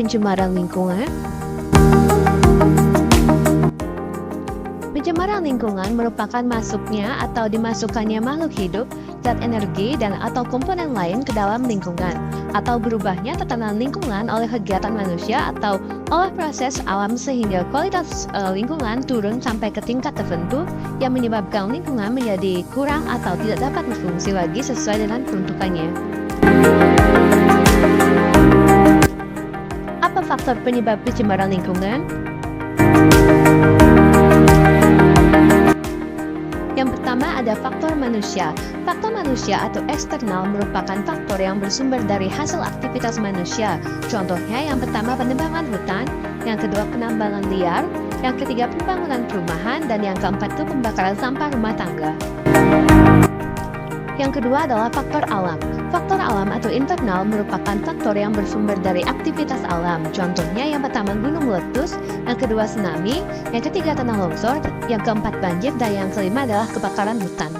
pencemaran lingkungan? Pencemaran lingkungan merupakan masuknya atau dimasukkannya makhluk hidup, zat energi, dan atau komponen lain ke dalam lingkungan, atau berubahnya tatanan lingkungan oleh kegiatan manusia atau oleh proses alam sehingga kualitas lingkungan turun sampai ke tingkat tertentu yang menyebabkan lingkungan menjadi kurang atau tidak dapat berfungsi lagi sesuai dengan peruntukannya. Apa faktor penyebab pencemaran lingkungan? Yang pertama ada faktor manusia. Faktor manusia atau eksternal merupakan faktor yang bersumber dari hasil aktivitas manusia. Contohnya yang pertama penebangan hutan, yang kedua penambangan liar, yang ketiga pembangunan perumahan, dan yang keempat itu pembakaran sampah rumah tangga. Yang kedua adalah faktor alam. Faktor alam atau internal merupakan faktor yang bersumber dari aktivitas alam. Contohnya yang pertama gunung meletus, yang kedua tsunami, yang ketiga tanah longsor, yang keempat banjir, dan yang kelima adalah kebakaran hutan.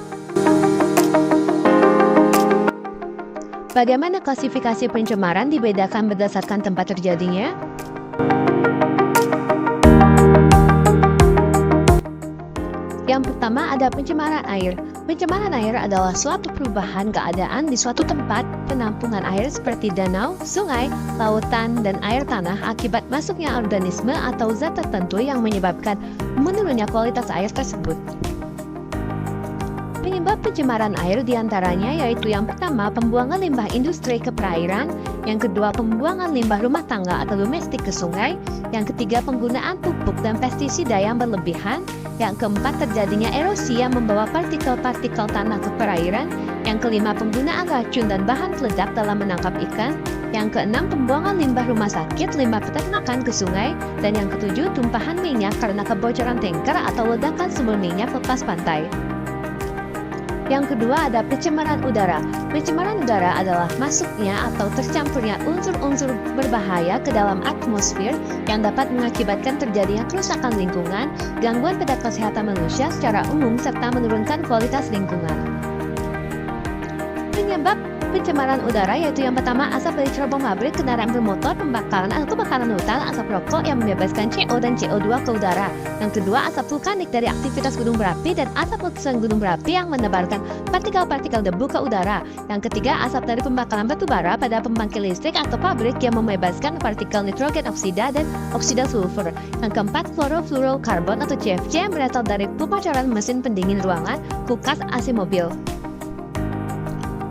Bagaimana klasifikasi pencemaran dibedakan berdasarkan tempat terjadinya? Yang pertama ada pencemaran air. Pencemaran air adalah suatu perubahan keadaan di suatu tempat penampungan air seperti danau, sungai, lautan, dan air tanah akibat masuknya organisme atau zat tertentu yang menyebabkan menurunnya kualitas air tersebut. Penyebab pencemaran air diantaranya yaitu yang pertama pembuangan limbah industri ke perairan, yang kedua pembuangan limbah rumah tangga atau domestik ke sungai, yang ketiga penggunaan pupuk dan pestisida yang berlebihan, yang keempat terjadinya erosi yang membawa partikel-partikel tanah ke perairan, yang kelima penggunaan racun dan bahan peledak dalam menangkap ikan, yang keenam pembuangan limbah rumah sakit, limbah peternakan ke sungai, dan yang ketujuh tumpahan minyak karena kebocoran tanker atau ledakan sumber minyak lepas pantai. Yang kedua ada pencemaran udara. Pencemaran udara adalah masuknya atau tercampurnya unsur-unsur berbahaya ke dalam atmosfer yang dapat mengakibatkan terjadinya kerusakan lingkungan, gangguan pada kesehatan manusia secara umum, serta menurunkan kualitas lingkungan. Penyebab pencemaran udara yaitu yang pertama asap dari cerobong pabrik, kendaraan bermotor, pembakaran atau kebakaran hutan, asap rokok yang membebaskan CO dan CO2 ke udara. Yang kedua asap vulkanik dari aktivitas gunung berapi dan asap letusan gunung berapi yang menebarkan partikel-partikel debu ke udara. Yang ketiga asap dari pembakaran batu bara pada pembangkit listrik atau pabrik yang membebaskan partikel nitrogen oksida dan oksida sulfur. Yang keempat chlorofluorokarbon atau CFC yang berasal dari pemacaran mesin pendingin ruangan, kulkas, AC mobil.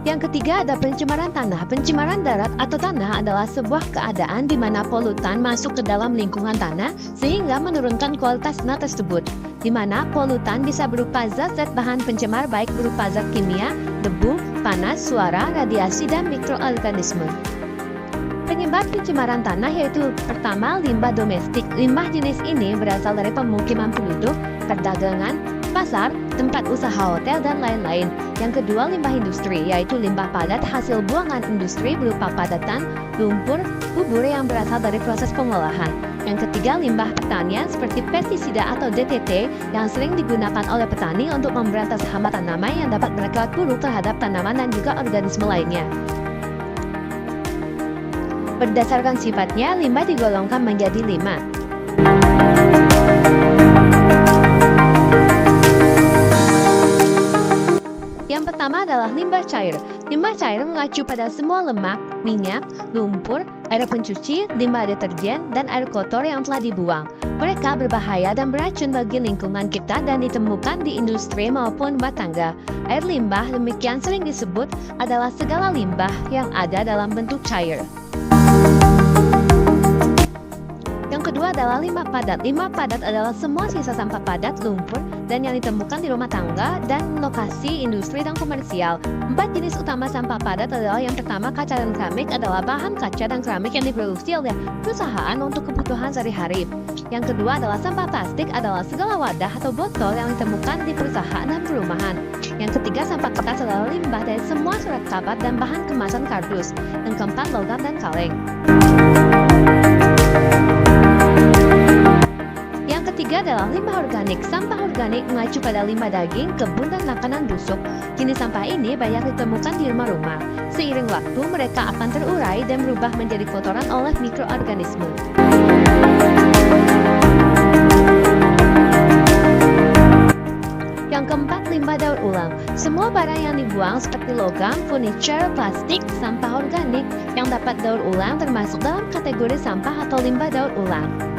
Yang ketiga ada pencemaran tanah. Pencemaran darat atau tanah adalah sebuah keadaan di mana polutan masuk ke dalam lingkungan tanah sehingga menurunkan kualitas tanah tersebut. Di mana polutan bisa berupa zat-zat bahan pencemar baik berupa zat kimia, debu, panas, suara, radiasi, dan mikroorganisme. Penyebab pencemaran tanah yaitu pertama limbah domestik. Limbah jenis ini berasal dari pemukiman penduduk, perdagangan, pasar, tempat usaha hotel, dan lain-lain. Yang kedua limbah industri, yaitu limbah padat hasil buangan industri berupa padatan, lumpur, bubur yang berasal dari proses pengolahan. Yang ketiga limbah pertanian seperti pestisida atau DDT yang sering digunakan oleh petani untuk memberantas hama tanaman yang dapat berkilat buruk terhadap tanaman dan juga organisme lainnya. Berdasarkan sifatnya, limbah digolongkan menjadi 5. Yang pertama adalah limbah cair. Limbah cair mengacu pada semua lemak, minyak, lumpur, air pencuci, limbah deterjen, dan air kotor yang telah dibuang. Mereka berbahaya dan beracun bagi lingkungan kita dan ditemukan di industri maupun rumah tangga. Air limbah demikian sering disebut adalah segala limbah yang ada dalam bentuk cair. Yang kedua adalah limbah padat. Limbah padat adalah semua sisa sampah padat, lumpur, dan yang ditemukan di rumah tangga dan lokasi industri dan komersial. 4 jenis utama sampah padat adalah yang pertama kaca dan keramik adalah bahan kaca dan keramik yang diproduksi oleh perusahaan untuk kebutuhan sehari-hari. Yang kedua adalah sampah plastik adalah segala wadah atau botol yang ditemukan di perusahaan dan perumahan. Yang ketiga sampah kertas adalah limbah dari semua surat kabar dan bahan kemasan kardus. Yang keempat logam dan kaleng. Yang ketiga adalah limbah organik. Sampah organik mengacu pada limbah daging, kebun, dan makanan busuk. Kini sampah ini banyak ditemukan di rumah-rumah. Seiring waktu, mereka akan terurai dan berubah menjadi kotoran oleh mikroorganisme. Yang keempat, limbah daur ulang. Semua barang yang dibuang seperti logam, furniture, plastik, sampah organik yang dapat daur ulang termasuk dalam kategori sampah atau limbah daur ulang.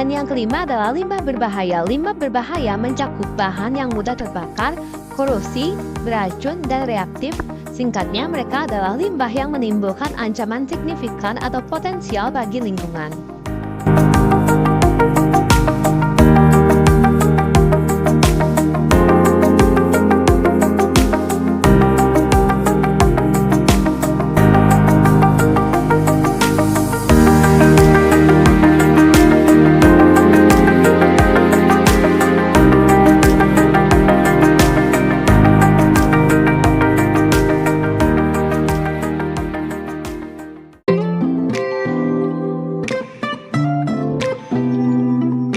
Dan yang kelima adalah limbah berbahaya. Limbah berbahaya mencakup bahan yang mudah terbakar, korosi, beracun, dan reaktif. Singkatnya, mereka adalah limbah yang menimbulkan ancaman signifikan atau potensial bagi lingkungan.